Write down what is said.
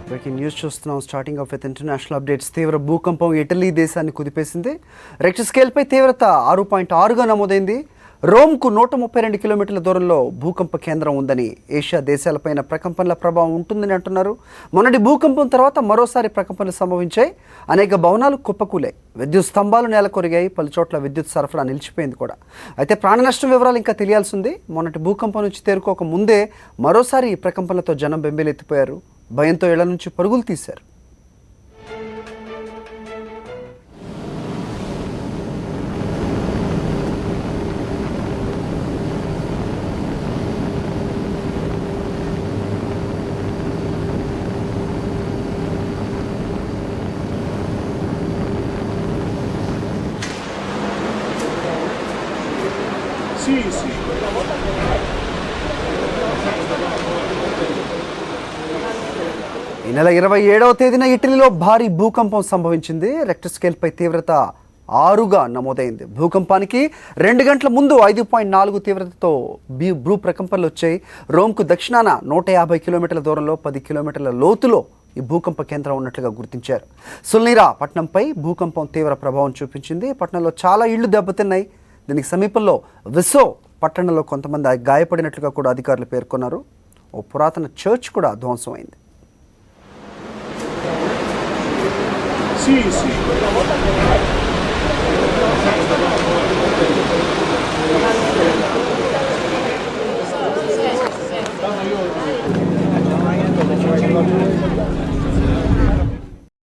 Breaking news చూస్తున్నాం. Starting of with international updates. తీవ్ర భూకంపం ఇటలీ దేశాన్ని కుదిపేసింది. రెక్టర్ స్కేల్పై తీవ్రత 6.6గా నమోదైంది. రోమ్కు 132 కిలోమీటర్ల దూరంలో భూకంప కేంద్రం ఉందని, ఏషియా దేశాలపైన ప్రకంపనల ప్రభావం ఉంటుందని అంటున్నారు. మొన్నటి భూకంపం తర్వాత మరోసారి ప్రకంపనలు సంభవించాయి. అనేక భవనాలు కుప్పకూలాయి, విద్యుత్ స్తంభాలు నేలకొరిగాయి, పలుచోట్ల విద్యుత్ సరఫరా నిలిచిపోయింది కూడా. అయితే ప్రాణ నష్టం వివరాలు ఇంకా తెలియాల్సి ఉంది. మొన్నటి భూకంపం నుంచి తేరుకోక ముందే మరోసారి ఈ ప్రకంపనలతో జనం బెంబేలెత్తిపోయారు. భయంతో ఇళ్ల నుంచి పరుగులు తీశారు. ఈ నెల 27వ తేదీన ఇటలీలో భారీ భూకంపం సంభవించింది. రెక్టర్ స్కేల్పై తీవ్రత 6గా నమోదైంది. భూకంపానికి 2 గంటల ముందు 5.4 తీవ్రతతో భూ ప్రకంపనలు వచ్చాయి. రోమ్కు దక్షిణాన 150 కిలోమీటర్ల దూరంలో 10 కిలోమీటర్ల లోతులో ఈ భూకంప కేంద్రం ఉన్నట్లుగా గుర్తించారు. సుల్నీరా పట్టణంపై భూకంపం తీవ్ర ప్రభావం చూపించింది. పట్టణంలో చాలా ఇళ్లు దెబ్బతిన్నాయి. దీనికి సమీపంలో విసో పట్టణంలో కొంతమంది గాయపడినట్లుగా కూడా అధికారులు పేర్కొన్నారు. ఓ పురాతన చర్చ్ కూడా ధ్వంసమైంది.